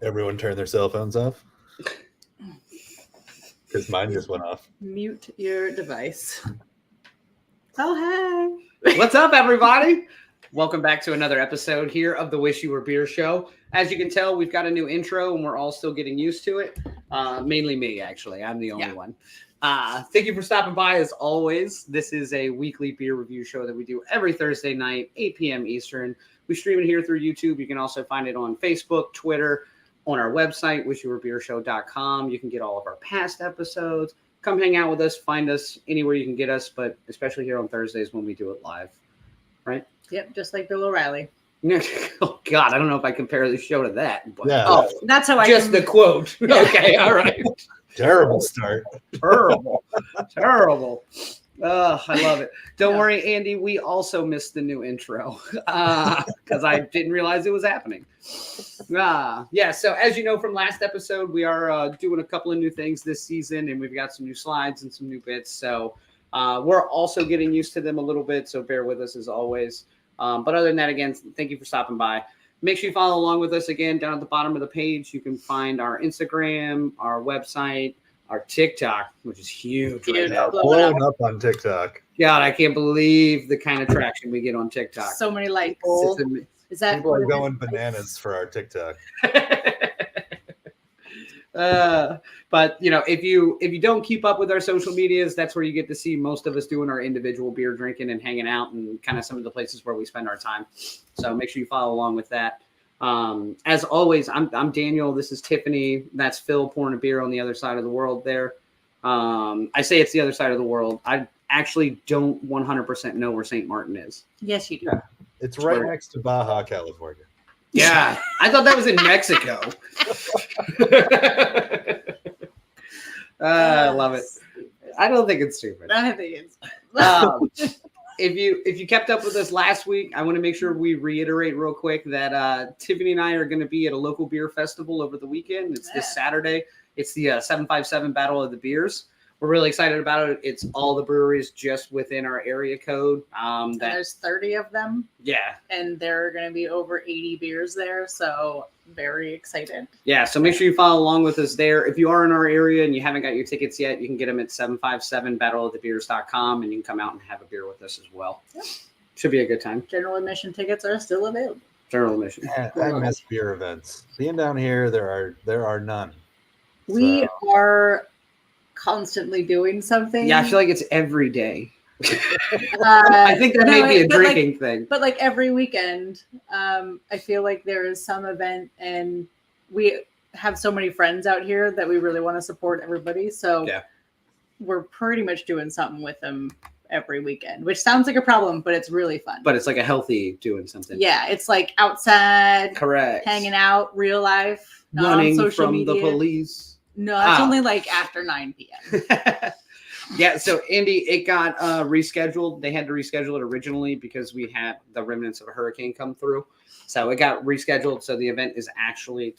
Everyone turn their cell phones off. Because mine just went off. Mute your device. Oh, hey. What's up, everybody? Welcome back to another episode here of the Wish You Were Beer Show. As you can tell, we've got a new intro and we're all still getting used to it. Mainly me, actually. I'm the only one. Thank you for stopping by as always. This is a weekly beer review show that we do every Thursday night, 8 p.m. Eastern. We stream it here through YouTube. You can also find it on Facebook, Twitter, on our website, wishyouwerebeershow.com. You can get all of our past episodes. Come hang out with us. Find us anywhere you can get us, but especially here on Thursdays when we do it live. Right? Yep, just like Bill O'Reilly. Oh, God, I don't know if I compare the show to that. But, Yeah. Oh, that's how I just the quote. Yeah. Okay, all right. Terrible start. Terrible. I love it. Don't worry, Andy. We also missed the new intro because I didn't realize it was happening. So as you know from last episode, we are doing a couple of new things this season, and we've got some new slides and some new bits. So we're also getting used to them a little bit, so bear with us as always. But other than that, again, thank you for stopping by. Make sure you follow along with us. Again, down at the bottom of the page, you can find our Instagram, our website, our TikTok, which is huge right now. Blowing up on TikTok. God, I can't believe the kind of traction we get on TikTok. So many likes. Is that People are going bananas for our TikTok. But if you don't keep up with our social medias, that's where you get to see most of us doing our individual beer drinking and hanging out and kind of some of the places where we spend our time. So make sure you follow along with that. As always, I'm Daniel. This is Tiffany. That's Phil pouring a beer on the other side of the world there. I say it's the other side of the world. I actually don't 100% know where St. Martin is. Yes, you do. Yeah. It's right next to Baja, California. Yeah, I thought that was in Mexico. I love it. I don't think it's stupid. I think it's. If you kept up with us last week, I want to make sure we reiterate real quick that Tiffany and I are going to be at a local beer festival over the weekend. It's this Saturday. It's the 757 Battle of the Beers. We're really excited about it. It's all the breweries just within our area code. And there's 30 of them. Yeah. And there are going to be over 80 beers there. So very excited. Yeah. So make sure you follow along with us there. If you are in our area and you haven't got your tickets yet, you can get them at 757battleofthebeers.com and you can come out and have a beer with us as well. Yep. Should be a good time. General admission tickets are still available. General admission. Yeah, I miss beer events. Being down here, there are none. We are constantly doing something. Yeah, I feel like it's every day. I think that may be a drinking thing. But like every weekend, I feel like there is some event, and we have so many friends out here that we really want to support everybody. So we're pretty much doing something with them every weekend, which sounds like a problem, but it's really fun. But it's like a healthy doing something. Yeah, it's like outside, correct, hanging out, real life, not running on social from media. The police. No, it's only like after 9 p.m. Yeah, so Indy, it got rescheduled. They had to reschedule it originally because we had the remnants of a hurricane come through. So it got rescheduled. So the event is actually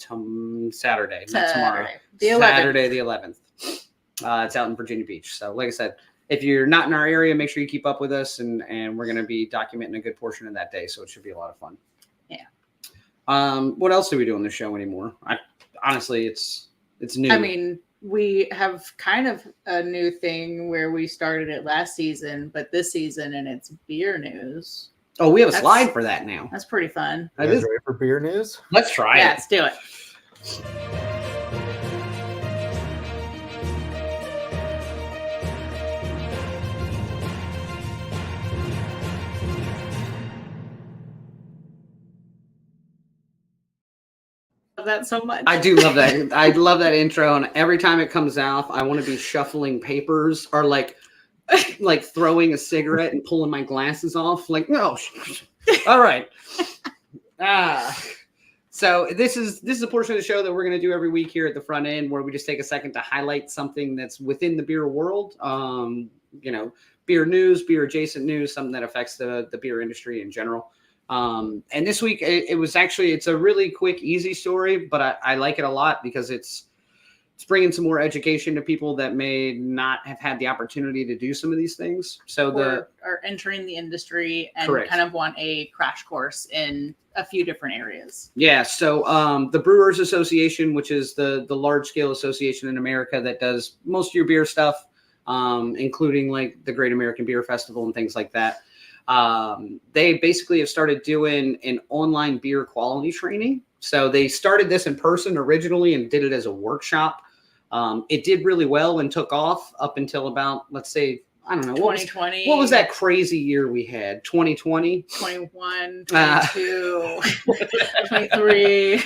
Saturday, not tomorrow. Saturday the 11th. It's out in Virginia Beach. So like I said, if you're not in our area, make sure you keep up with us, and we're going to be documenting a good portion of that day. So it should be a lot of fun. Yeah. What else do we do on the show anymore? Honestly, it's new. I mean, we have kind of a new thing where we started it last season, but this season, and it's beer news. Oh, we have a slide for that now. That's pretty fun. You guys ready for beer news? Let's try it. Yeah, let's do it. That so much. I do love that. I love that intro, and every time it comes out, I want to be shuffling papers or like throwing a cigarette and pulling my glasses off. Like, no, all right. So this is a portion of the show that we're going to do every week here at the front end, where we just take a second to highlight something that's within the beer world. Beer news, beer adjacent news, something that affects the beer industry in general. And this week it's a really quick, easy story, but I like it a lot because it's it's bringing some more education to people that may not have had the opportunity to do some of these things. So are entering the industry and Correct. kind of want a crash course in a few different areas. Yeah. So the Brewers Association, which is the large scale association in America that does most of your beer stuff, including like the Great American Beer Festival and things like that. They basically have started doing an online beer quality training. So they started this in person originally and did it as a workshop. It did really well and took off up until about, let's say, I don't know, 2020. What was that crazy year we had? 2020? 21, 22, 23.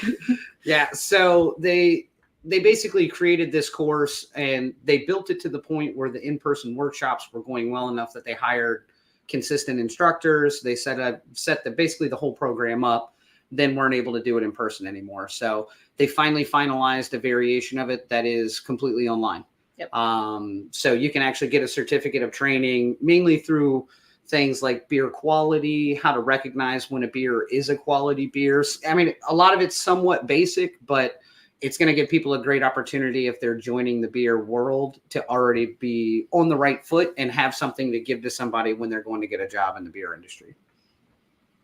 Yeah. So they basically created this course and they built it to the point where the in-person workshops were going well enough that they hired consistent instructors. They set basically the whole program up, then weren't able to do it in person anymore. So they finally finalized a variation of it that is completely online. Yep. So you can actually get a certificate of training mainly through things like beer quality, how to recognize when a beer is a quality beer. I mean, a lot of it's somewhat basic, but it's going to give people a great opportunity if they're joining the beer world to already be on the right foot and have something to give to somebody when they're going to get a job in the beer industry.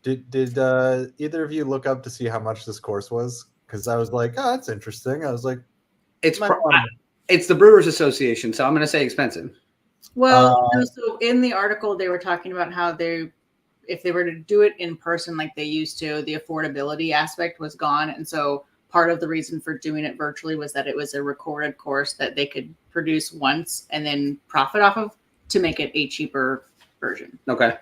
Did either of you look up to see how much this course was? Because I was like, oh, that's interesting. I was like, it's the Brewers Association, so I'm going to say expensive. Well, so in the article, they were talking about how if they were to do it in person like they used to, the affordability aspect was gone. And so part of the reason for doing it virtually was that it was a recorded course that they could produce once and then profit off of to make it a cheaper version. Okay.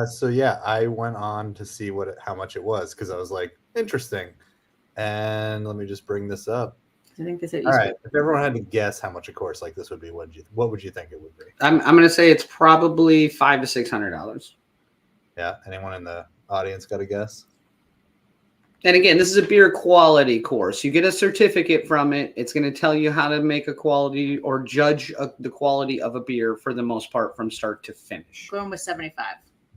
So yeah, I went on to see how much it was because I was like, interesting. And let me just bring this up. I think they said. All right. If everyone had to guess how much a course like this would be, what would you think it would be? I'm going to say it's probably $500 to $600. Yeah. Anyone in the audience got a guess? And again, this is a beer quality course. You get a certificate from it. It's going to tell you how to make a quality or judge the quality of a beer for the most part from start to finish. Going with 75.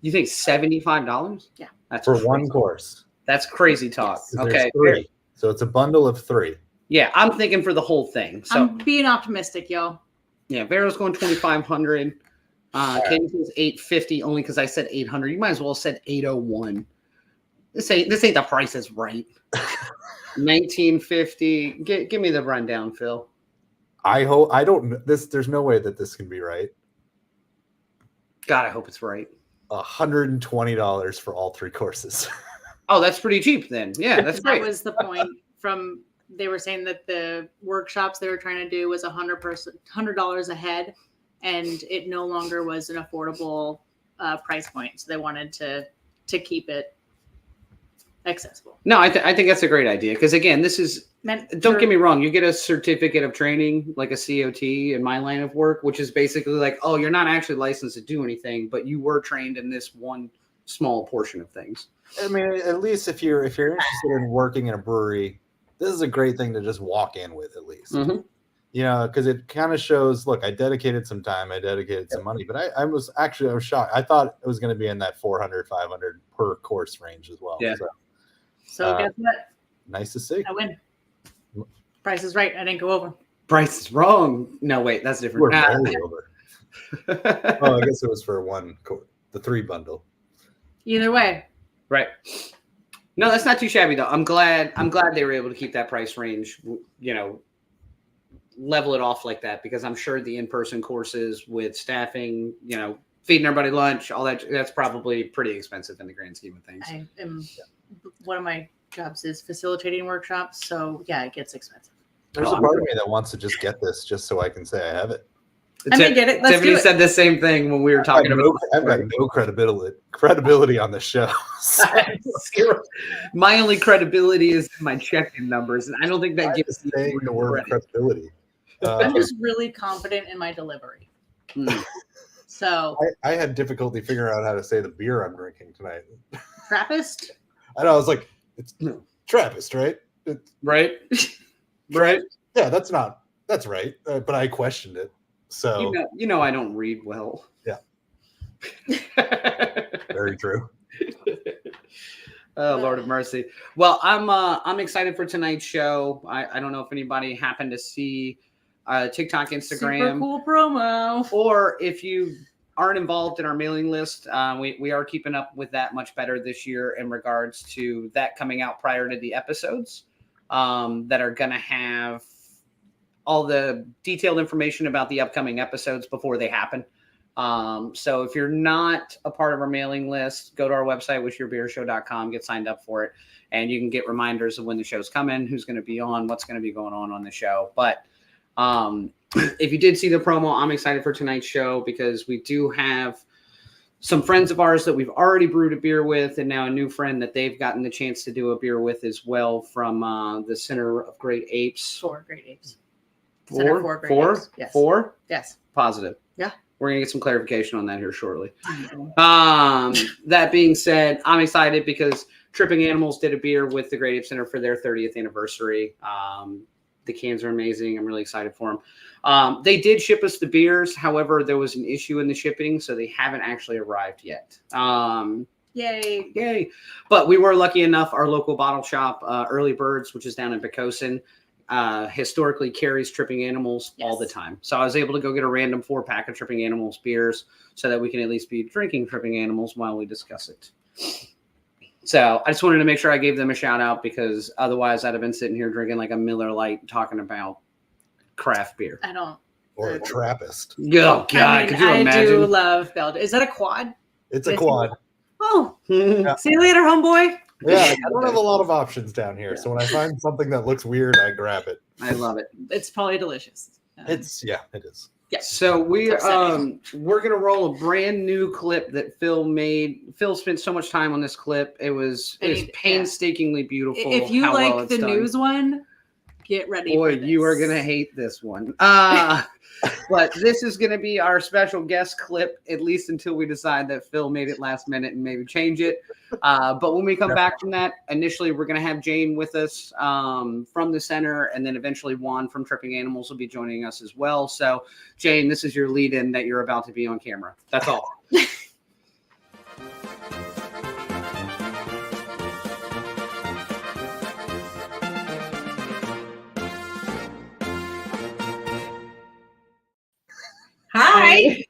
You think $75? Yeah. That's for crazy. One course. That's crazy talk. Yes. Okay. Three. So it's a bundle of 3. Yeah, I'm thinking for the whole thing. So I'm being optimistic, yo. Yeah, Vero's going 2,500. Katie says 850 only because I said 800. You might as well have said 801. This ain't the Price is Right. 1950. Give me the rundown, Phil. There's no way that this can be right. God, I hope it's right. $120 for all 3 courses. Oh, that's pretty cheap then. Yeah, that's great. That was the point they were saying that the workshops they were trying to do was $100 a head, and it no longer was an affordable price point. So they wanted to keep it accessible. No, I think that's a great idea because again, this is don't get me wrong. You get a certificate of training like a COT in my line of work, which is basically like, oh, you're not actually licensed to do anything, but you were trained in this one small portion of things. I mean, at least if you're interested in working in a brewery, this is a great thing to just walk in with, at least. Mm-hmm. You know, because it kind of shows, look, I dedicated some time, I dedicated some money, but I was shocked. I thought it was going to be in that 400, 500 per course range as well. Yeah. So guess what? Nice to see. I win. Price is Right. I didn't go over. Price is Wrong. No, wait, that's different. We're barely over. Oh, I guess it was for the 3 bundle. Either way. Right. No, that's not too shabby though. I'm glad they were able to keep that price range, you know, level it off like that, because I'm sure the in-person courses with staffing, you know, feeding everybody lunch, all that's probably pretty expensive in the grand scheme of things. One of my jobs is facilitating workshops, so yeah, it gets expensive. There's a part of me that wants to just get this just so I can say I have it. I may get it. Let's Tiffany do it. said the same thing when we were talking about. I've got no credibility on the show. My only credibility is my check-in numbers, and I don't think that gives me the word credibility. I'm just really confident in my delivery. So I had difficulty figuring out how to say the beer I'm drinking tonight. Trappist? I know. I was like, it's Trappist, right? Right. Right. Yeah, that's right. But I questioned it. So you know I don't read well. Yeah. Very true. Oh, Lord of mercy. Well, I'm excited for tonight's show. I don't know if anybody happened to see TikTok, Instagram. Super cool promo. Or if you aren't involved in our mailing list, we are keeping up with that much better this year in regards to that coming out prior to the episodes that are going to have all the detailed information about the upcoming episodes before they happen. So if you're not a part of our mailing list, go to our website, wishyourbeershow.com, get signed up for it, and you can get reminders of when the show's coming, who's going to be on, what's going to be going on the show. But if you did see the promo, I'm excited for tonight's show because we do have some friends of ours that we've already brewed a beer with, and now a new friend that they've gotten the chance to do a beer with as well from the Center of Great Apes. 4 Great Apes. Four? Yes. 4? Yes. Positive. Yeah. We're going to get some clarification on that here shortly. That being said, I'm excited because Tripping Animals did a beer with the Great Apes Center for their 30th anniversary. The cans are amazing. I'm really excited for them. They did ship us the beers. However, there was an issue in the shipping, so they haven't actually arrived yet. Yay. But we were lucky enough. Our local bottle shop, Early Birds, which is down in Picosin, historically carries Tripping Animals all the time. So I was able to go get a random 4-pack of Tripping Animals beers so that we can at least be drinking Tripping Animals while we discuss it. So I just wanted to make sure I gave them a shout out because otherwise I'd have been sitting here drinking like a Miller Lite talking about craft beer. I don't. Or a Trappist. Oh, God. Could you imagine? I do love Belgium. Is that a quad? It's a quad. Oh. Yeah. See you later, homeboy. Yeah, I don't have a lot of options down here. So when I find something that looks weird, I grab it. I love it. It's probably delicious. It is. Yeah. So we're gonna roll a brand new clip that Phil made. Phil spent so much time on this clip. It was painstakingly beautiful. If you like the news one, get ready. Boy, for this. you are gonna hate this one. But this is gonna be our special guest clip, at least until we decide that Phil made it last minute and maybe change it. But when we come back from that, initially we're gonna have Jane with us from the center, and then eventually Juan from Tripping Animals will be joining us as well. So, Jane, this is your lead-in that you're about to be on camera. That's all. Hi.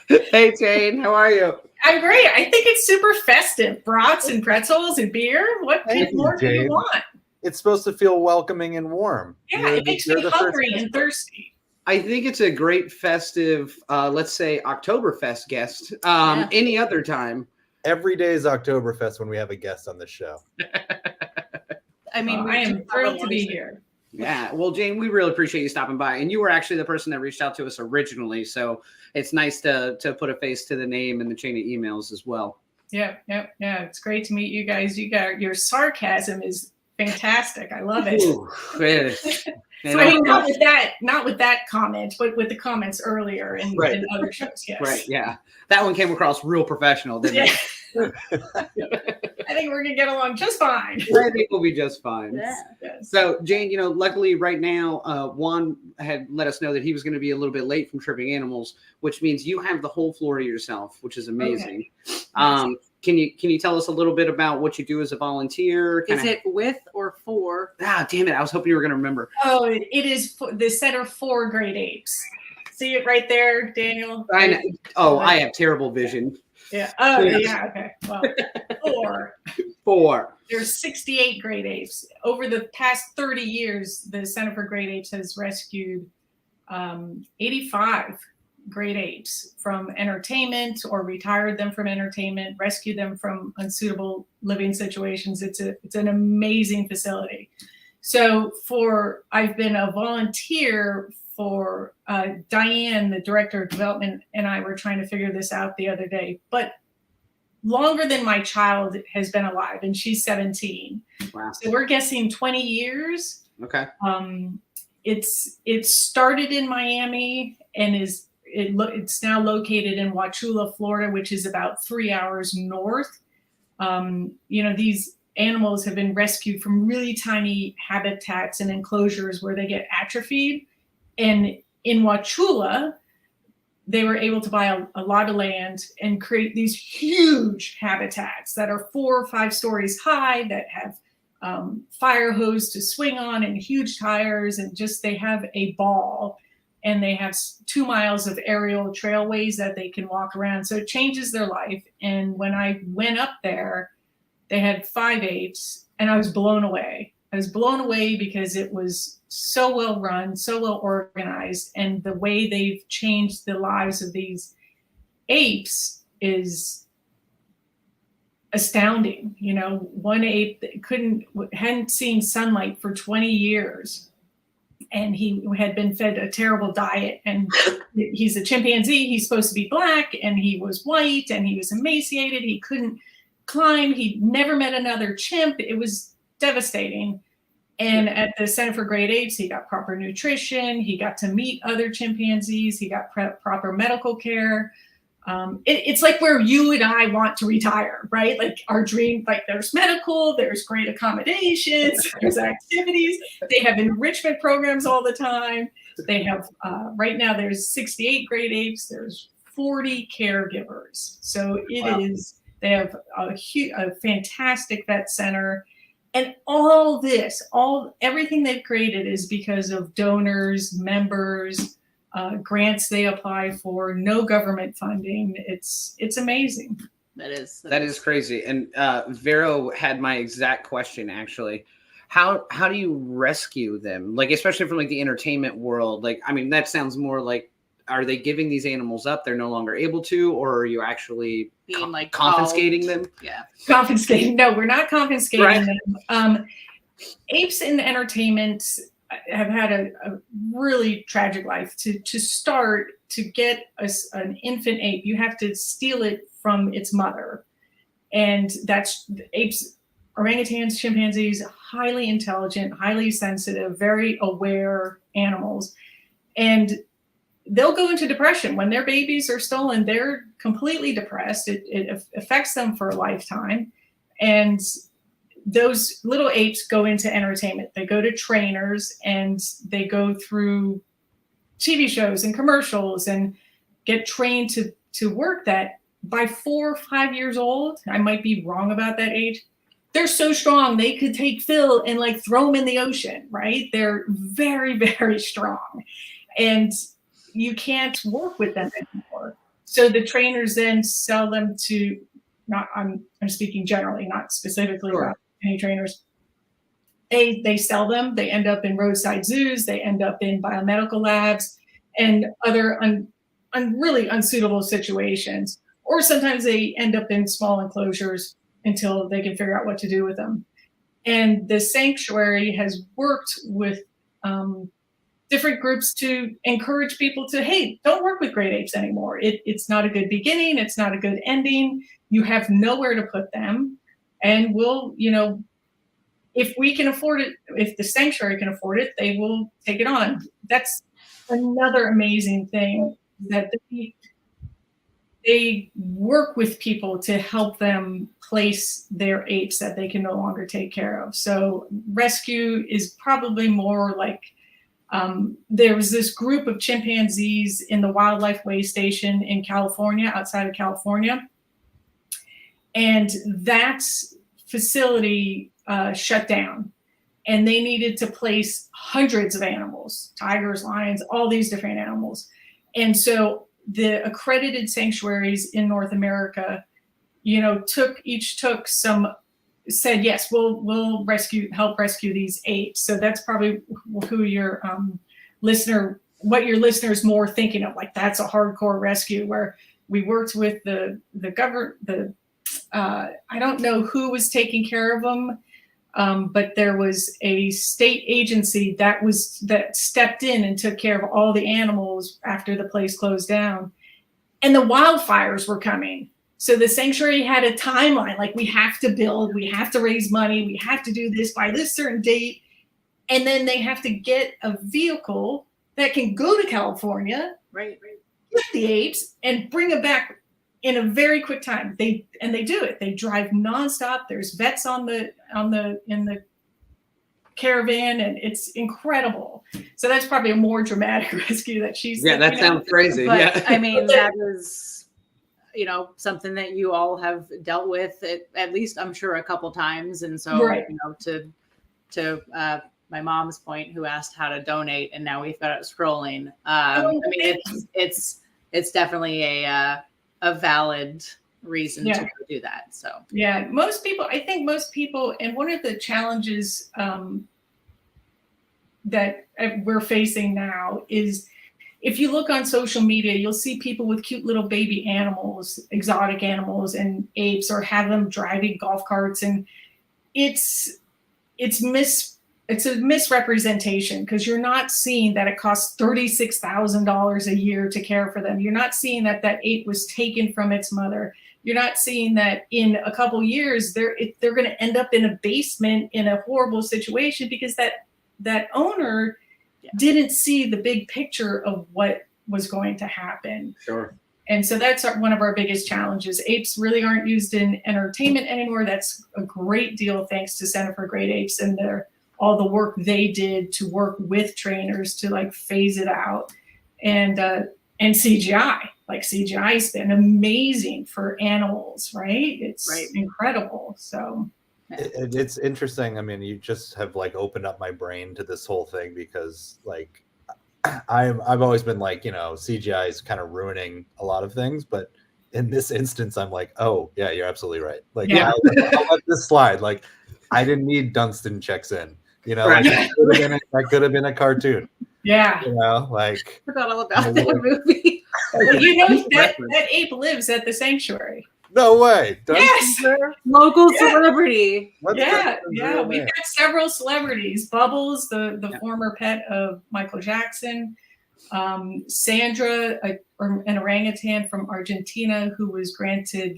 Hey, Jane, how are you? I'm great. I think it's super festive. Brats and pretzels and beer. What more do you want? It's supposed to feel welcoming and warm. Yeah, it makes me hungry and thirsty. I think it's a great festive, let's say, Oktoberfest guest. Any other time. Every day is Oktoberfest when we have a guest on the show. I mean, I am thrilled to be here. Yeah, well, Jane, we really appreciate you stopping by, and you were actually the person that reached out to us originally, so it's nice to put a face to the name and the chain of emails as well. Yeah. It's great to meet you guys. Your sarcasm is fantastic. I love it. Ooh, I mean, not with that comment, but with the comments earlier in other shows. Yes. Right. Yeah, that one came across real professional, didn't it? I think we're gonna get along just fine. I think we'll be just fine. Yeah. Yes. So, Jane, luckily right now, Juan had let us know that he was going to be a little bit late from Tripping Animals, which means you have the whole floor to yourself, which is amazing. Okay. Can you tell us a little bit about what you do as a volunteer? Is it with or for? Ah, damn it! I was hoping you were going to remember. Oh, it is the Center for Great Apes. See it right there, Daniel? I know. Oh, I have terrible vision. Yeah. Oh, yeah. Okay. Well, 4. There's 68 Great Apes. Over the past 30 years, the Center for Great Apes has rescued 85 Great Apes from entertainment or retired them from entertainment, rescued them from unsuitable living situations. It's an amazing facility. So I've been a volunteer for Diane, the director of development, and I were trying to figure this out the other day, but longer than my child has been alive, and she's 17. Wow. So we're guessing 20 years. Okay. It started in Miami and it's now located in Wauchula, Florida, which is about 3 hours north. These animals have been rescued from really tiny habitats and enclosures where they get atrophied. And in Wauchula, they were able to buy a lot of land and create these huge habitats that are 4 or 5 stories high, that have fire hose to swing on and huge tires, and just they have a ball, and they have 2 miles of aerial trailways that they can walk around. So it changes their life. And when I went up there, they had 5 apes, and I was blown away. I was blown away because it was so well run, so well organized, and the way they've changed the lives of these apes is astounding. You know, one ape that hadn't seen sunlight for 20 years, and he had been fed a terrible diet, and he's a chimpanzee. He's supposed to be black, and he was white, and he was emaciated. He couldn't climb. He'd never met another chimp. It was devastating. And at the Center for Great Apes, he got proper nutrition. He got to meet other chimpanzees. He got proper medical care. It's like where you and I want to retire, right? Like our dream, like there's medical, there's great accommodations, there's activities. They have enrichment programs all the time. They have, right now there's 68 Great Apes. There's 40 caregivers. So they have a fantastic vet center. And all this, everything they've created is because of donors, members, grants they apply for, no government funding. It's amazing. That is crazy. And Vero had my exact question, actually. How do you rescue them? Like, especially from like the entertainment world. Like, I mean, that sounds more like, are they giving these animals up? They're no longer able to, or are you actually being like confiscating them? Yeah. Confiscating. No, we're not confiscating them. Apes in entertainment have had a really tragic life. To start, to get an infant ape, you have to steal it from its mother. And that's apes, orangutans, chimpanzees, highly intelligent, highly sensitive, very aware animals. And they'll go into depression. When their babies are stolen, they're completely depressed. It affects them for a lifetime. And those little apes go into entertainment. They go to trainers, and they go through TV shows and commercials and get trained to work that. By 4 or 5 years old, I might be wrong about that age, they're so strong they could take Phil and like throw him in the ocean, right? They're very, very strong. And you can't work with them anymore. So the trainers then sell them to, I'm speaking generally, not specifically about any trainers. They sell them. They end up in roadside zoos. They end up in biomedical labs and other really unsuitable situations. Or sometimes they end up in small enclosures until they can figure out what to do with them. And the sanctuary has worked with different groups to encourage people to, hey, don't work with great apes anymore. It's not a good beginning. It's not a good ending. You have nowhere to put them. And we'll, if we can afford it, if the sanctuary can afford it, they will take it on. That's another amazing thing, that they work with people to help them place their apes that they can no longer take care of. So rescue is probably more like, there was this group of chimpanzees in the wildlife way station in California, outside of California. And that facility shut down, and they needed to place hundreds of animals, tigers, lions, all these different animals. And so the accredited sanctuaries in North America, said, yes, we'll help rescue these apes. So that's probably who your what your listener's more thinking of. Like, that's a hardcore rescue, where we worked with the government. I don't know who was taking care of them, but there was a state agency that stepped in and took care of all the animals after the place closed down. And the wildfires were coming. So the sanctuary had a timeline, like, we have to build, we have to raise money, we have to do this by this certain date. And then they have to get a vehicle that can go to California, right, get the apes, and bring them back in a very quick time. They do it. They drive nonstop. There's vets in the caravan, and it's incredible. So that's probably a more dramatic rescue that she's. Yeah, that sounds crazy. But, yeah, I mean, that is, something that you all have dealt with at least, I'm sure, a couple times. And so, right. to my mom's point, who asked how to donate, and now we've got it scrolling. I mean, it's definitely a valid reason to do that. So yeah, I think most people, and one of the challenges that we're facing now is, if you look on social media, you'll see people with cute little baby animals, exotic animals and apes, or have them driving golf carts. And it's a misrepresentation, because you're not seeing that it costs $36,000 a year to care for them. You're not seeing that ape was taken from its mother. You're not seeing that in a couple years, they're going to end up in a basement in a horrible situation, because that owner didn't see the big picture of what was going to happen. Sure. And so that's one of our biggest challenges. Apes really aren't used in entertainment anymore. That's a great deal thanks to Center for Great Apes and all the work they did to work with trainers to phase it out. And CGI. CGI's been amazing for animals, right? It's incredible. So it's interesting. I mean, you just have opened up my brain to this whole thing, because I've always been CGI is kind of ruining a lot of things, but in this instance, I'm oh yeah, you're absolutely right. I'll let this slide. I didn't need Dunstan checks in. That could have been a cartoon. Yeah. Forgot all about that movie. Well, that ape lives at the sanctuary. No way. Yes. Local celebrity. Yeah. We've got several celebrities. Bubbles, the former pet of Michael Jackson. Sandra, an orangutan from Argentina who was granted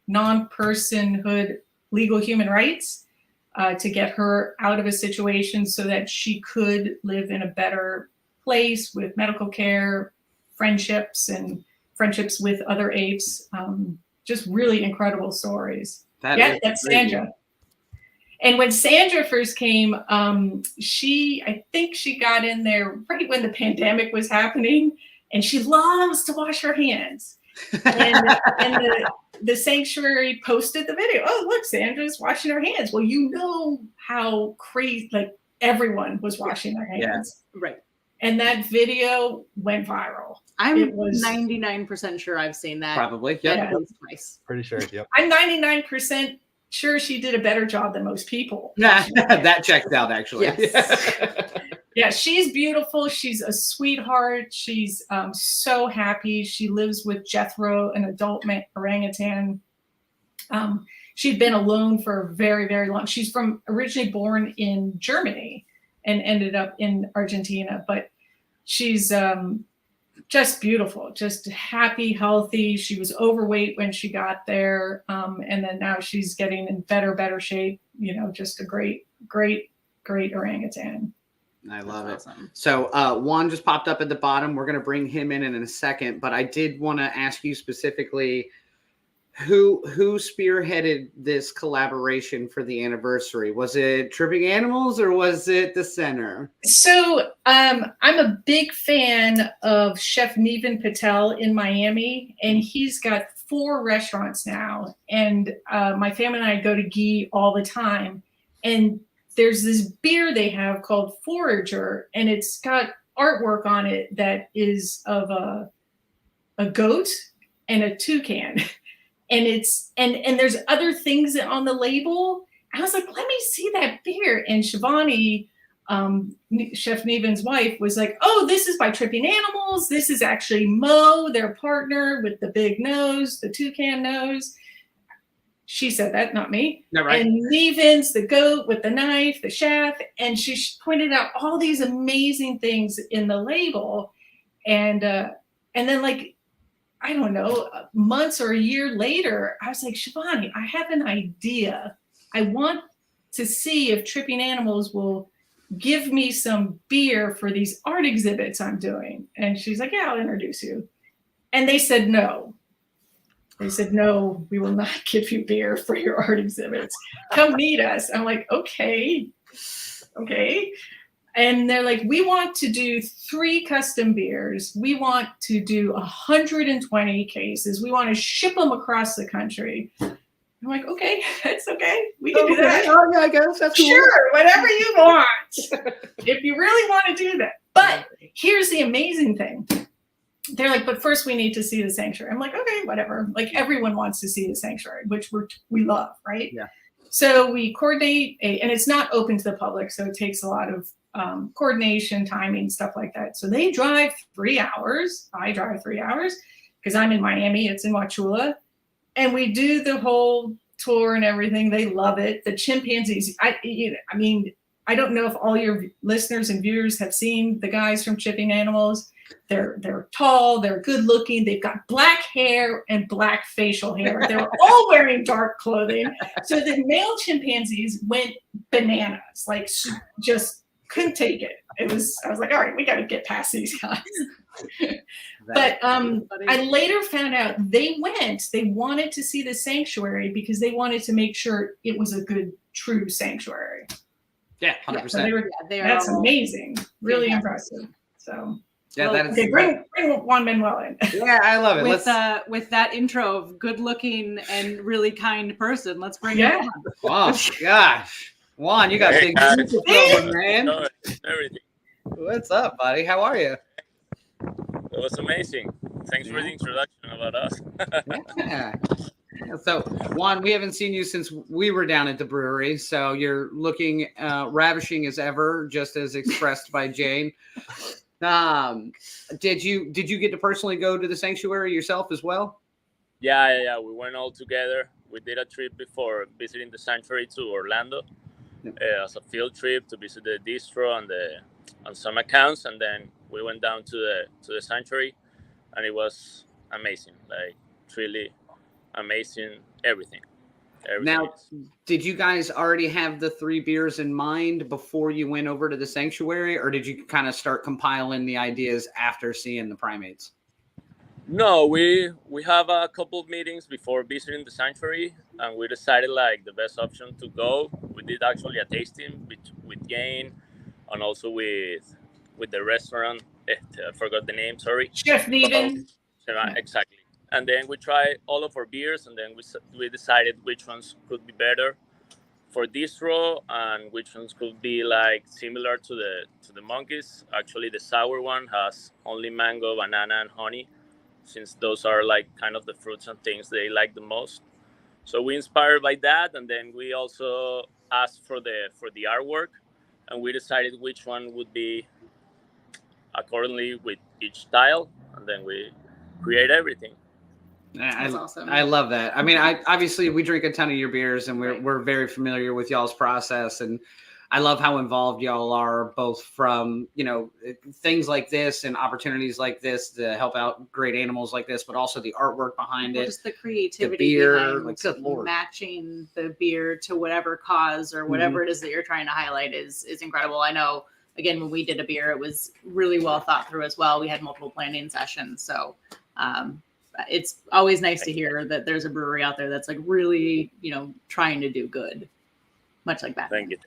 non-personhood legal human rights to get her out of a situation so that she could live in a better place with medical care, friendships with other apes. Just really incredible stories. That's Sandra. And when Sandra first came, I think she got in there right when the pandemic was happening, and she loves to wash her hands. And the sanctuary posted the video. Oh, look, Sandra's washing her hands. Well, how crazy, everyone was washing their hands. Yeah, right. And that video went viral. I'm 99% sure I've seen that. Probably. Yeah. Twice. Pretty sure. Yep. I'm 99% sure she did a better job than most people. That checks out, actually. Yes. Yeah, she's beautiful. She's a sweetheart. She's so happy. She lives with Jethro, an adult orangutan. She'd been alone for very, very long. She's originally born in Germany and ended up in Argentina, but she's just beautiful, just happy, healthy. She was overweight when she got there. And then now she's getting in better shape, just a great orangutan. I love it. Awesome. So Juan just popped up at the bottom. We're going to bring him in a second, but I did want to ask you specifically, who spearheaded this collaboration for the anniversary? Was it Tripping Animals or was it the center? So I'm a big fan of Chef Niven Patel in Miami, and he's got 4 restaurants now. And my family and I go to Ghee all the time. And there's this beer they have called Forager, and it's got artwork on it that is of a goat and a toucan. And and there's other things on the label. I was like, let me see that beer. And Shivani, Chef Nevin's wife, was like, oh, this is by Tripping Animals. This is actually Mo, their partner with the big nose, the toucan nose. She said that, not me. No, right. And Nevin's the goat with the knife, the chef. And she pointed out all these amazing things in the label. And then I don't know, months or a year later, I was like, Shivani, I have an idea. I want to see if Tripping Animals will give me some beer for these art exhibits I'm doing. And she's like, yeah, I'll introduce you. And they said no. They said, no, we will not give you beer for your art exhibits. Come meet us. I'm like, okay. okay. And they're like, we want to do 3 custom beers. We want to do 120 cases. We want to ship them across the country. I'm like, okay, that's okay. We can do that. Oh, yeah, I guess that's cool. Sure, whatever you want. If you really want to do that. But here's the amazing thing. They're like, but first we need to see the sanctuary. I'm like, okay, whatever. Like everyone wants to see the sanctuary, which we love, right? Yeah. So we coordinate and it's not open to the public, so it takes a lot of coordination, timing, stuff like that. So they drive 3 hours. I drive 3 hours because I'm in Miami. It's in Wauchula. And we do the whole tour and everything. They love it. The chimpanzees, I mean, I don't know if all your listeners and viewers have seen the guys from Chipping Animals. They're tall, they're good looking, they've got black hair and black facial hair. They're all wearing dark clothing. So the male chimpanzees went bananas, like just couldn't take it. I was like, all right, we got to get past these guys. But I later found out they wanted to see the sanctuary because they wanted to make sure it was a good, true sanctuary. Yeah, 100%. Yeah, so that's amazing. Really impressive. So yeah, that is. Okay, bring Juan Manuel in. Yeah, I love it. With that intro of good-looking and really kind person, let's bring it on. Oh gosh, Juan, you got big shoes to fill, man. Everything. What's up, buddy? How are you? It was amazing. Thanks for the introduction about us. Yeah. So, Juan, we haven't seen you since we were down at the brewery. So you're looking ravishing as ever, just as expressed by Jane. Did you get to personally go to the sanctuary yourself as well? Yeah. We went all together. We did a trip before visiting the sanctuary to Orlando as a field trip to visit the distro and some accounts, and then we went down to the sanctuary, and it was amazing. Like really amazing, everything. Now, did you guys already have the 3 beers in mind before you went over to the sanctuary, or did you kind of start compiling the ideas after seeing the primates? No, we have a couple of meetings before visiting the sanctuary, and we decided like the best option to go. We did actually a tasting with Jane, and also with the restaurant. I forgot the name. Sorry, Chef Neven. Exactly. And then we tried all of our beers, and then we decided which ones could be better for distro and which ones could be like similar to the monkeys. Actually, the sour one has only mango, banana, and honey, since those are like kind of the fruits and things they like the most. So we inspired by that, and then we also asked for the artwork, and we decided which one would be accordingly with each style, and then we create everything. That's awesome. I love that. I mean, obviously we drink a ton of your beers, and we're very familiar with y'all's process, and I love how involved y'all are, both from things like this and opportunities like this to help out great animals like this, but also the artwork behind it, just the creativity, the beer, behind like good Lord, matching the beer to whatever cause or whatever it is that you're trying to highlight is incredible. I know. Again, when we did a beer, it was really well thought through as well. We had multiple planning sessions, so. It's always nice to hear that there's a brewery out there that's like really, trying to do good, much like Batman. Thank you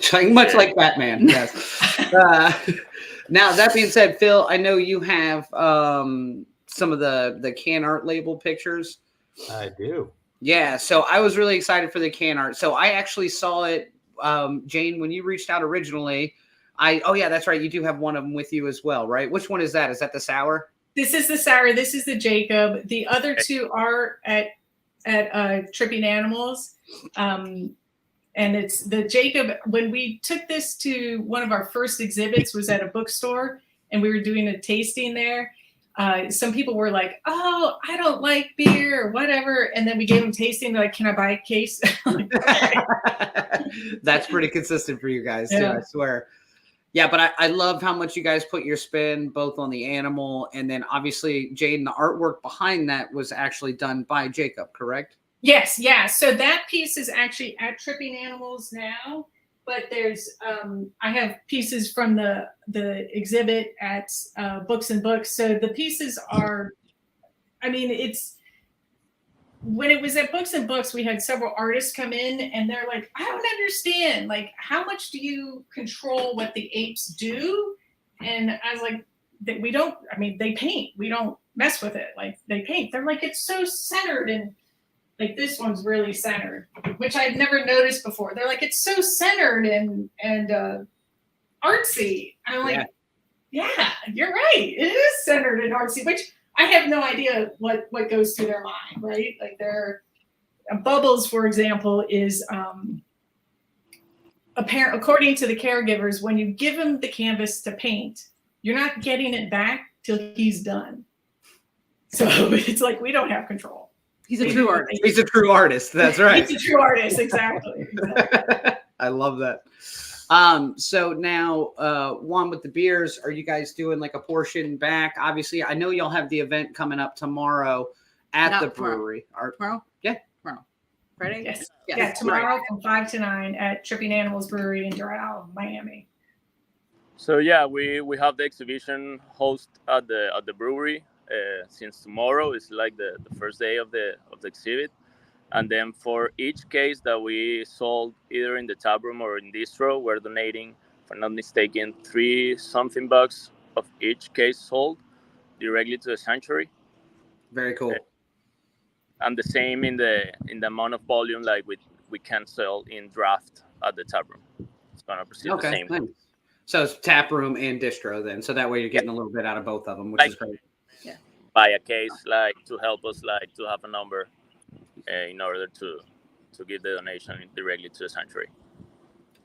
so much. Much like Batman. Yes. Now that being said, Phil, I know you have some of the can art label pictures. I do. Yeah. So I was really excited for the can art. So I actually saw it, Jane, when you reached out originally. Oh yeah, that's right. You do have one of them with you as well, right? Which one is that? Is that the sour? This is the sour. This is the Jacob. The other 2 are at Tripping Animals. And it's the Jacob. When we took this to one of our first exhibits was at a bookstore, and we were doing a tasting there. Some people were like, oh, I don't like beer or whatever. And then we gave them tasting. They're like, can I buy a case? Like, that's pretty consistent for you guys too, I swear. Yeah, but I love how much you guys put your spin both on the animal, and then obviously, Jane, the artwork behind that was actually done by Jacob, correct? Yes, yeah. So that piece is actually at Tripping Animals now, but there's I have pieces from the exhibit at Books and Books. So the pieces are, I mean, when it was at Books and Books, we had several artists come in and they're like, I don't understand. Like, how much do you control what the apes do? And I was like, we don't, I mean, they paint. We don't mess with it. Like, they paint. They're like, it's so centered. And like, this one's really centered, which I'd never noticed before. They're like, it's so centered and artsy. And I'm like, yeah, you're right. It is centered and artsy, which I have no idea what goes through their mind, right? Like their Bubbles, for example, is apparent according to the caregivers, when you give him the canvas to paint, you're not getting it back till he's done. So it's like we don't have control. He's a true artist. He's a true artist. That's right. He's a true artist, exactly. I love that. So now, Juan, with the beers, are you guys doing like a portion back? Obviously, I know y'all have the event coming up tomorrow at the brewery. Tomorrow? Yeah. Tomorrow. Friday? Yes. Yeah, tomorrow from 5 to 9 at Tripping Animals Brewery in Doral, Miami. So yeah, we have the exhibition host at the brewery since tomorrow. It's like the first day of the exhibit. And then for each case that we sold either in the tap room or in distro, we're donating, if I'm not mistaken, $3 of each case sold directly to the sanctuary. Very cool. And the same in the amount of volume like we can sell in draft at the tap room. It's gonna proceed the same. Nice. So it's tap room and distro then. So that way you're getting a little bit out of both of them, which is great. Yeah. Buy a case like to help us like to have a number in order to give the donation directly to the sanctuary.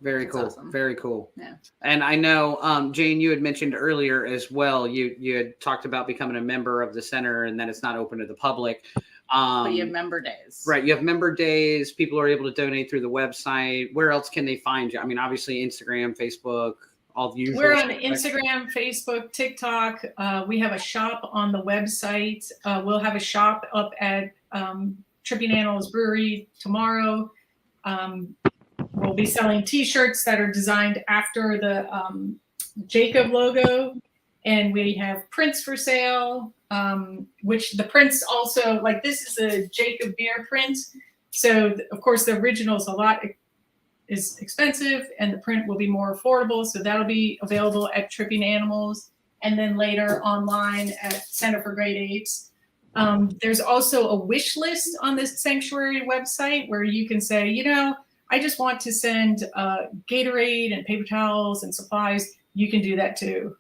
Very That's cool. awesome. Very cool. Yeah. And I know, Jane, you had mentioned earlier as well, you had talked about becoming a member of the center and that it's not open to the public. But you have member days. Right. You have member days. People are able to donate through the website. Where else can they find you? I mean, obviously Instagram, Facebook, all the usual. We're on stuff, Instagram, Facebook, TikTok. We have a shop on the website. We'll have a shop up at Tripping Animals Brewery tomorrow. We'll be selling T-shirts that are designed after the Jacob logo, and we have prints for sale. Which the prints also, like this is a Jacob beer print, so of course the original is expensive, and the print will be more affordable. So that'll be available at Tripping Animals, and then later online at Center for Great Apes. There's also a wish list on this sanctuary website where you can say, you know, I just want to send Gatorade and paper towels and supplies. You can do that too.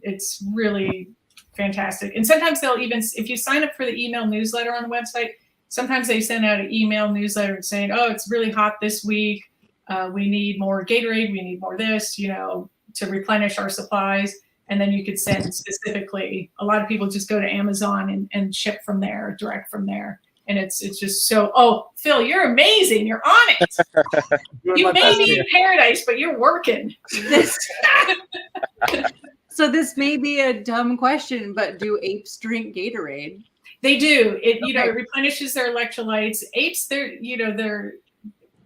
It's really fantastic. And sometimes they'll even, if you sign up for the email newsletter on the website, sometimes they send out an email newsletter saying, oh, it's really hot this week. We need more Gatorade. We need more this, you know, to replenish our supplies. And then you could send specifically. A lot of people just go to Amazon and ship from there, direct from there. And it's just so, oh, Phil, you're amazing. You're on it. You may be in paradise, but you're working. So this may be a dumb question, but do apes drink Gatorade? They do. It it replenishes their electrolytes. Apes, the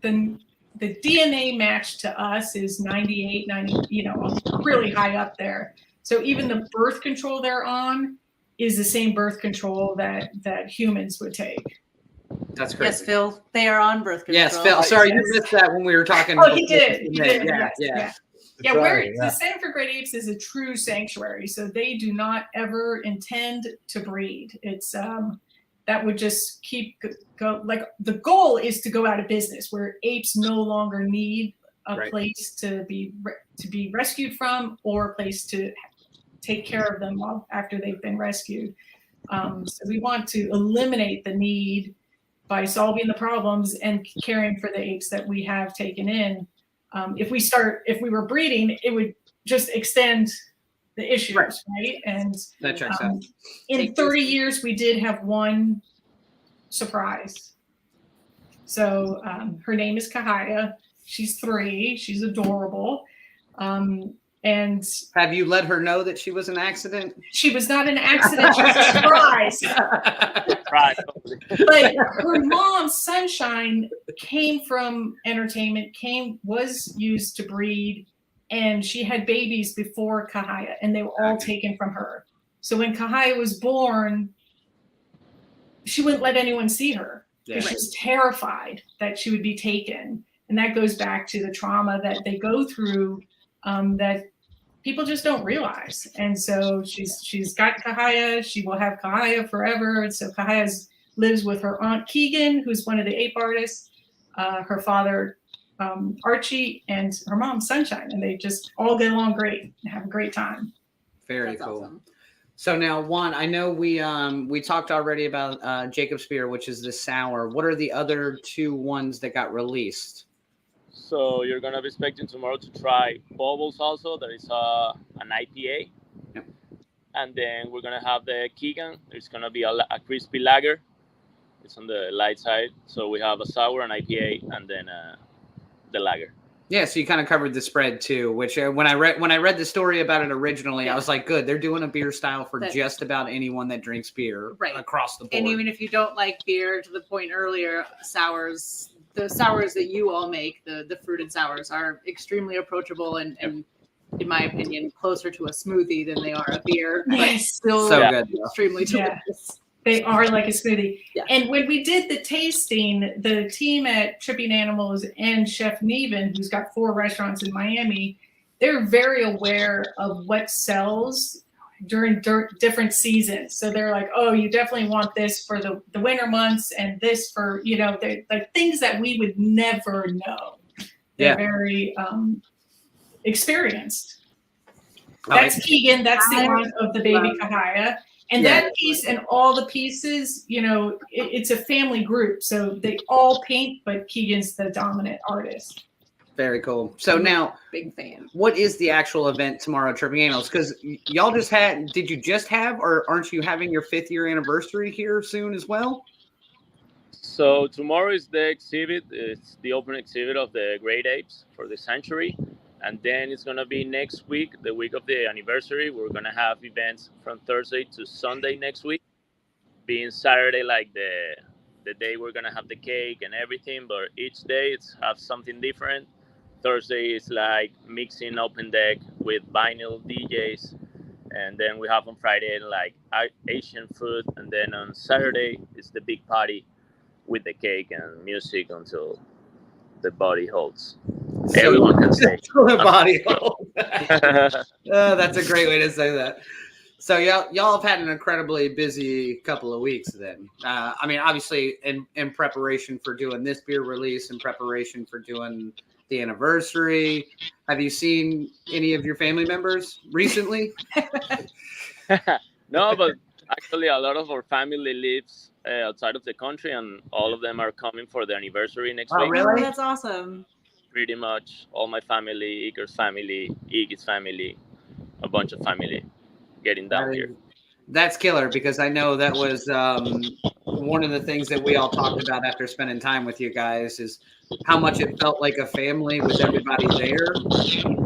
DNA match to us is 98, 90, really high up there. So even the birth control they're on is the same birth control that humans would take. That's great. Yes, Phil, they are on birth control. Yes, Phil. Sorry, you missed that when we were talking. Oh, he did. Yeah, Sorry, the Center for Great Apes is a true sanctuary, so they do not ever intend to breed. It's that would just keep go. Like the goal is to go out of business, where apes no longer need a place to be rescued from, or a place to take care of them after they've been rescued. So we want to eliminate the need by solving the problems and caring for the apes that we have taken in. If we were breeding, it would just extend the issues, right? And that checks out. In 30 years, we did have one surprise. So her name is Kahaya. She's 3. She's adorable. And have you let her know that she was an accident? She was not an accident. She was a surprise. Right. But her mom, Sunshine, came from entertainment, was used to breed, and she had babies before Kahaya, and they were all taken from her. So when Kahaya was born, she wouldn't let anyone see her. Yeah. She was terrified that she would be taken. And that goes back to the trauma that they go through that people just don't realize. And so she's got Kahaya. She will have Kahaya forever. And so Kahaya lives with her aunt Keegan, who's one of the ape artists, her father Archie, and her mom Sunshine, and they just all get along great and have a great time. Very cool. Awesome. So now, Juan, I know we talked already about Jacob's beer, which is the sour. What are the other 2 ones that got released? So you're gonna be expecting tomorrow to try Bubbles also. That is an IPA. Yep. And then we're gonna have the Keegan. It's gonna be a crispy lager. It's on the light side. So we have a sour, an IPA, and then the lager. Yeah, so you kind of covered the spread too. Which when I read the story about it originally, I was like, good. They're doing a beer style for just about anyone that drinks beer across the board. And even if you don't like beer, to the point earlier, sours. The sours that you all make, the fruited sours, are extremely approachable and in my opinion, closer to a smoothie than they are a beer. But still so good, extremely delicious. Yeah. They are like a smoothie. Yeah. And when we did the tasting, the team at Tripping Animals and Chef Neven, who's got 4 restaurants in Miami, they're very aware of what sells during different seasons. So they're like, oh, you definitely want this for the winter months and this for, like things that we would never know. They're very experienced. That's Keegan. That's the aunt of the baby Kahaya. And that piece and all the pieces, it's a family group. So they all paint, but Keegan's the dominant artist. Very cool. So now, big fan. What is the actual event tomorrow at Tripping Animals? Because y'all did you just have, or aren't you having your 5th year anniversary here soon as well? So tomorrow is the exhibit. It's the open exhibit of the Great Apes for the century. And then it's going to be next week, the week of the anniversary. We're going to have events from Thursday to Sunday next week. Being Saturday, like the day we're going to have the cake and everything. But each day it's have something different. Thursday is like mixing open deck with vinyl DJs. And then we have on Friday like Asian food. And then on Saturday is the big party with the cake and music until the body holds. So everyone can say the body holds. That's a great way to say that. So y'all have had an incredibly busy couple of weeks then. I mean, obviously in preparation for doing this beer release, in preparation for doing the anniversary. Have you seen any of your family members recently? No, but actually a lot of our family lives outside of the country, and all of them are coming for the anniversary next week. Really? That's awesome. Pretty much all my family, Iker's family, Iggy's family, a bunch of family getting down here. That's killer, because I know that was one of the things that we all talked about after spending time with you guys is how much it felt like a family with everybody there,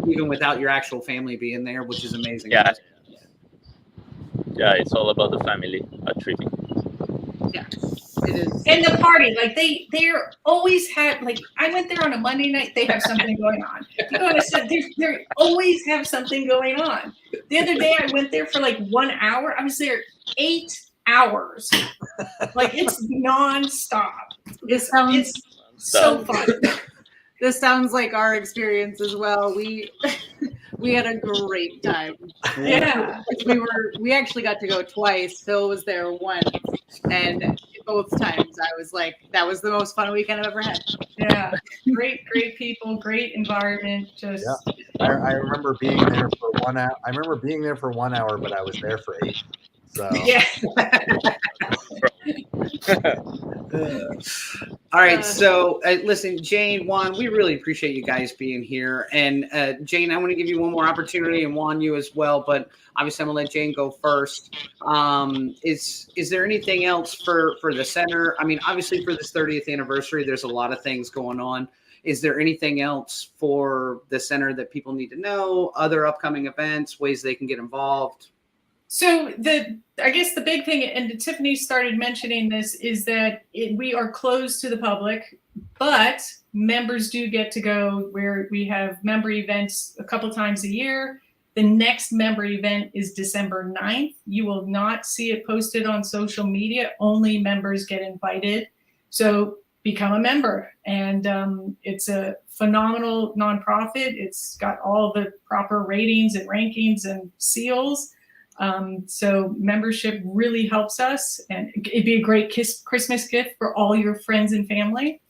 even without your actual family being there, which is amazing. Yeah, it's all about the family at Tripping. Yeah, it is. And the party, like they're always had, like I went there on a Monday night, they have something going on. You know what I said? They always have something going on. The other day I went there for like 1 hour. I was there 8 hours. Like it's nonstop. It sounds so fun. This sounds like our experience as well. We had a great time. Yeah. We actually got to go twice. Phil was there once, and both times I was like, that was the most fun weekend I've ever had. Yeah. Great people, great environment. Just I remember being there for 1 hour. I remember being there for 1 hour, but I was there for 8. So yeah. All right, so listen, Jane, Juan, we really appreciate you guys being here. And Jane, I want to give you one more opportunity, and Juan, you as well. But obviously, I'm gonna let Jane go first. Is there anything else for the center? I mean, obviously, for this 30th anniversary, there's a lot of things going on. Is there anything else for the center that people need to know? Other upcoming events, ways they can get involved? So I guess the big thing, and Tiffany started mentioning this, is that we are closed to the public, but members do get to go where we have member events a couple times a year. The next member event is December 9th. You will not see it posted on social media. Only members get invited. So become a member. And it's a phenomenal nonprofit. It's got all the proper ratings and rankings and seals. So membership really helps us, and it'd be a great Christmas gift for all your friends and family.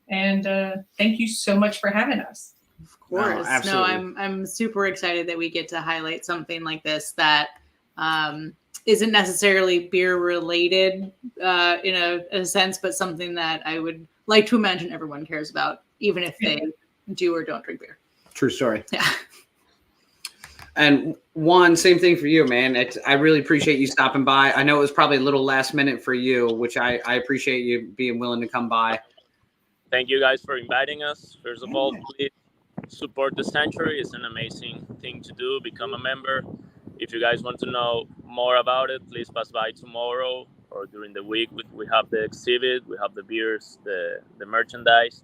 And thank you so much for having us. Of course. No, I'm super excited that we get to highlight something like this that isn't necessarily beer related in a sense, but something that I would like to imagine everyone cares about, even if they do or don't drink beer. True story. Yeah. And Juan, same thing for you, man. I really appreciate you stopping by. I know it was probably a little last minute for you, which I appreciate you being willing to come by. Thank you guys for inviting us. First of all, please support the sanctuary. It's an amazing thing to do. Become a member. If you guys want to know more about it, please pass by tomorrow or during the week. We have the exhibit, we have the beers, the merchandise,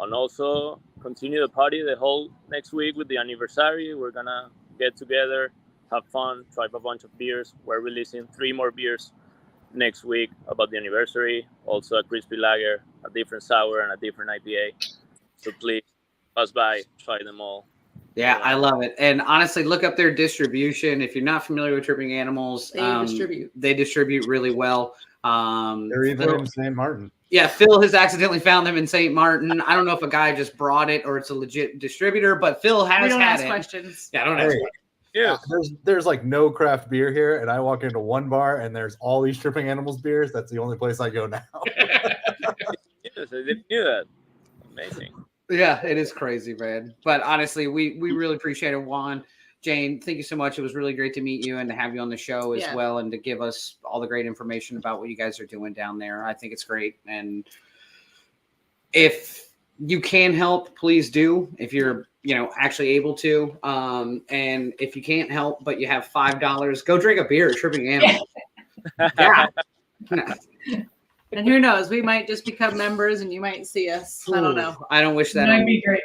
and also continue the party the whole next week with the anniversary. We're gonna get together, have fun, try a bunch of beers. We're releasing 3 more beers next week about the anniversary. Also a crispy lager, a different sour, and a different IPA. So please pass by, try them all. Yeah, I love it. And honestly, look up their distribution. If you're not familiar with Tripping Animals, they distribute really well. They're even in St. Martin. Yeah, Phil has accidentally found them in St. Martin. I don't know if a guy just brought it or it's a legit distributor, but Phil has don't had ask it. questions. Yeah, don't ask questions. Yeah, there's like no craft beer here, and I walk into one bar and there's all these Tripping Animals beers. That's the only place I go now. yes, I didn't do that. Amazing. Yeah, it is crazy, man. But honestly, we really appreciate it, Juan. Jane, thank you so much. It was really great to meet you and to have you on the show as well, and to give us all the great information about what you guys are doing down there. I think it's great. And if you can help, please do. If you're actually able to. And if you can't help, but you have $5, go drink a beer at Tripping Animals. Yeah. And who knows, we might just become members and you might see us. I don't know. I don't wish that. That'd be great.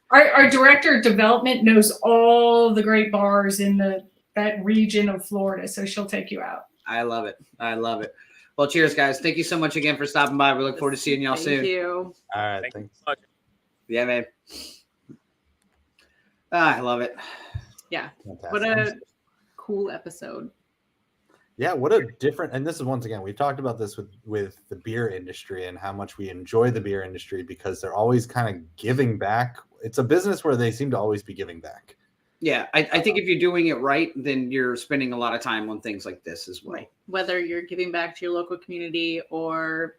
Our director of development knows all the great bars in that region of Florida, so she'll take you out. I love it. I love it. Well, cheers, guys. Thank you so much again for stopping by. We look forward to seeing y'all soon. Thank you. All right, Thank you thanks. so much. Yeah, man. I love it. Yeah. Fantastic. What a cool episode. Yeah, what a different, and this is once again, we've talked about this with the beer industry and how much we enjoy the beer industry because they're always kind of giving back. It's a business where they seem to always be giving back. Yeah, I think if you're doing it right, then you're spending a lot of time on things like this as well. Right. Whether you're giving back to your local community or,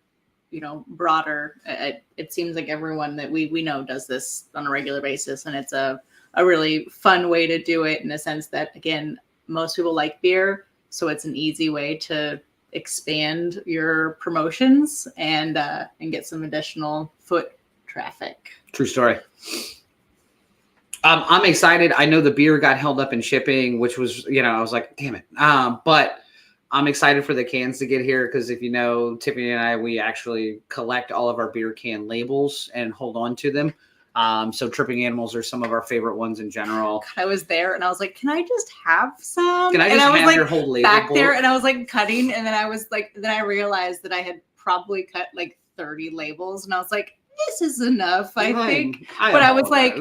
broader, it seems like everyone that we know does this on a regular basis. And it's a really fun way to do it in the sense that, again, most people like beer. So it's an easy way to expand your promotions and get some additional foot traffic. True story. I'm excited. I know the beer got held up in shipping, which was, I was like, damn it. But I'm excited for the cans to get here because if you know, Tiffany and I, we actually collect all of our beer can labels and hold on to them. So Tripping Animals are some of our favorite ones in general. I was there and I was like, can I just have some? Can I just have your whole label back board? there? And I was like cutting. And then I realized that I had probably cut like 30 labels. And I was like, this is enough, I think. But I was like,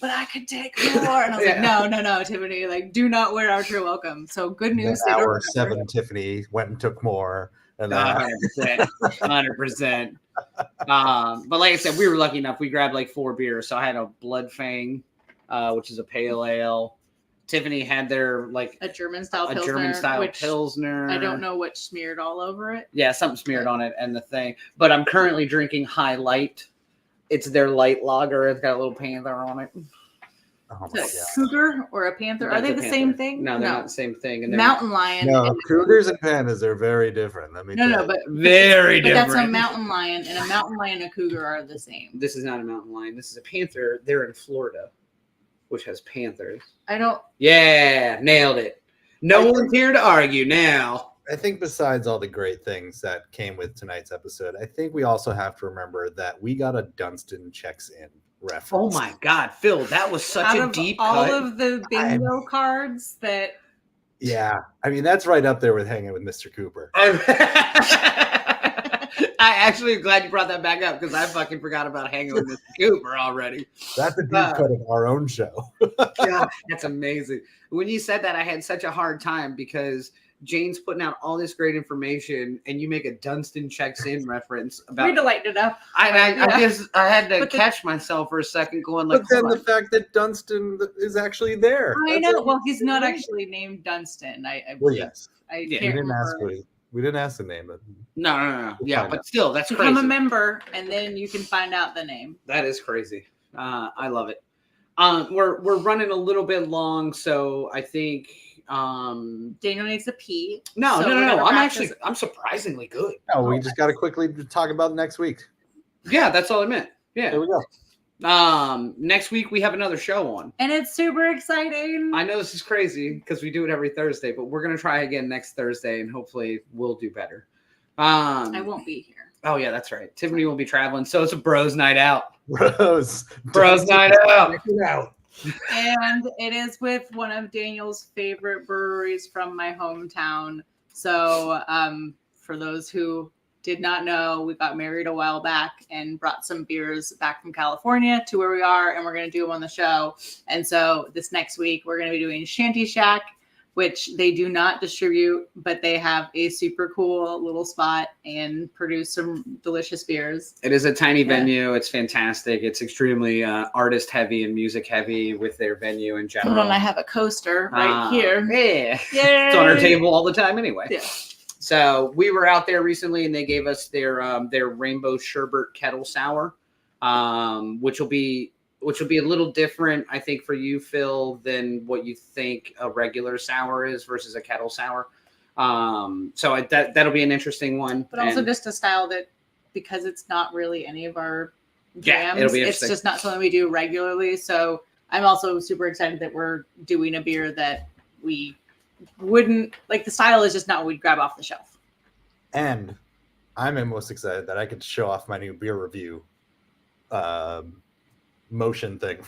but I could take more. And I was like, no, Tiffany, like, do not wear out your welcome. So good news. Hour 7, Tiffany went and took more. And 100%. But like I said, we were lucky enough. We grabbed like 4 beers. So I had a Blood Fang, which is a pale ale. Tiffany had their like a German style Pilsner. I don't know what smeared all over it. Yeah, something smeared on it and the thing. But I'm currently drinking High Light. It's their light lager. It's got a little panther on it. Oh my God. Cougar or a panther? Are they the same thing? No, they're not the same thing. And Mountain lion. No, cougars and pandas are very different. Let me tell you. But very different. That's a mountain lion, and a mountain lion and a cougar are the same. This is not a mountain lion. This is a panther. They're in Florida, which has panthers. Yeah, nailed it. No one's here to argue now. I think besides all the great things that came with tonight's episode, I think we also have to remember that we got a Dunstan checks in reference. Oh my God, Phil, that was such a deep cut. All of the bingo cards that. Yeah, I mean that's right up there with hanging with Mr. Cooper. I actually am glad you brought that back up because I fucking forgot about hanging with Mr. Cooper already. That's a deep cut of our own show. God, that's amazing. When you said that, I had such a hard time because Jane's putting out all this great information, and you make a Dunstan checks in reference about. We lighten it up. I had to catch myself for a second, going like. But then the fact that Dunstan is actually there. I know. Well, he's not actually named Dunstan. I Well, yes. I Yeah. can't We didn't ask the name. But No. Yeah, but still, that's become crazy. a member, and then you can find out the name. That is crazy. I love it. We're running a little bit long, so I think. Daniel needs to pee. No. I'm surprisingly good. No, we just got to quickly talk about next week. Yeah, that's all I meant. Yeah. There we go. Next week we have another show on. And it's super exciting. I know this is crazy because we do it every Thursday, but we're gonna try again next Thursday and hopefully we'll do better. I won't be here. Oh yeah, that's right. Tiffany will be traveling, so it's a bros night out. Bros night out. Check it out. And it is with one of Daniel's favorite breweries from my hometown. So for those who did not know, we got married a while back and brought some beers back from California to where we are, and we're going to do them on the show. And so this next week, we're going to be doing Shanty Shack, which they do not distribute, but they have a super cool little spot and produce some delicious beers. It is a tiny venue. It's fantastic. It's extremely artist heavy and music heavy with their venue in general. Hold on, I have a coaster right here. Yeah. Yay! It's on our table all the time anyway. Yeah. So we were out there recently and they gave us their rainbow sherbet kettle sour, which will be a little different, I think, for you, Phil, than what you think a regular sour is versus a kettle sour. So that'll be an interesting one. But also just a style that, because it's not really any of our jams, it'll be it's just not something we do regularly. So I'm also super excited that we're doing a beer that we wouldn't, like, the style is just not what we'd grab off the shelf. And I'm most excited that I could show off my new beer review motion thing.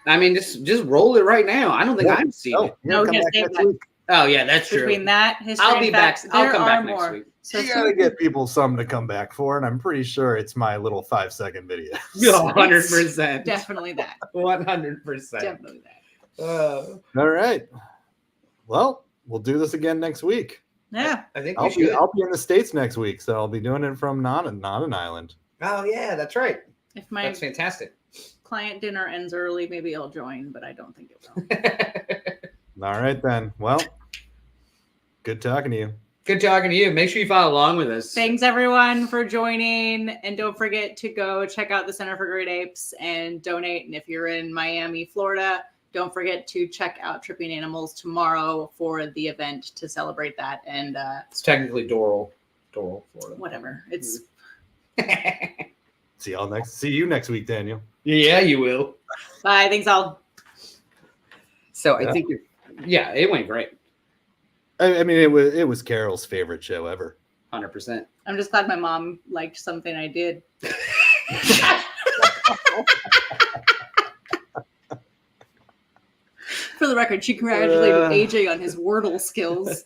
I mean, just roll it right now. I don't think I've seen it. No, come back next week. Oh yeah, that's true. Between that, history, I'll be and back. facts, I'll come back there next are more. week. So You gotta get people something to come back for, and I'm pretty sure it's my little 5-second video. 100%. Definitely that. 100%. Definitely that. All right. Well, we'll do this again next week. Yeah. I think I'll be in the States next week, so I'll be doing it from not an island. Oh yeah, that's right. If my That's fantastic. client dinner ends early, maybe I'll join, but I don't think it will. All right then. Well, good talking to you. Good talking to you. Make sure you follow along with us. Thanks everyone for joining, and don't forget to go check out the Center for Great Apes and donate. And if you're in Miami, Florida, don't forget to check out Tripping Animals tomorrow for the event to celebrate that. And it's technically Doral, Florida. Whatever. It's See you next week, Daniel. Yeah, you will. bye. Thanks all. So I think it went great. I mean, it was Carol's favorite show ever. 100%. I'm just glad my mom liked something I did. For the record, she congratulated AJ on his Wordle skills.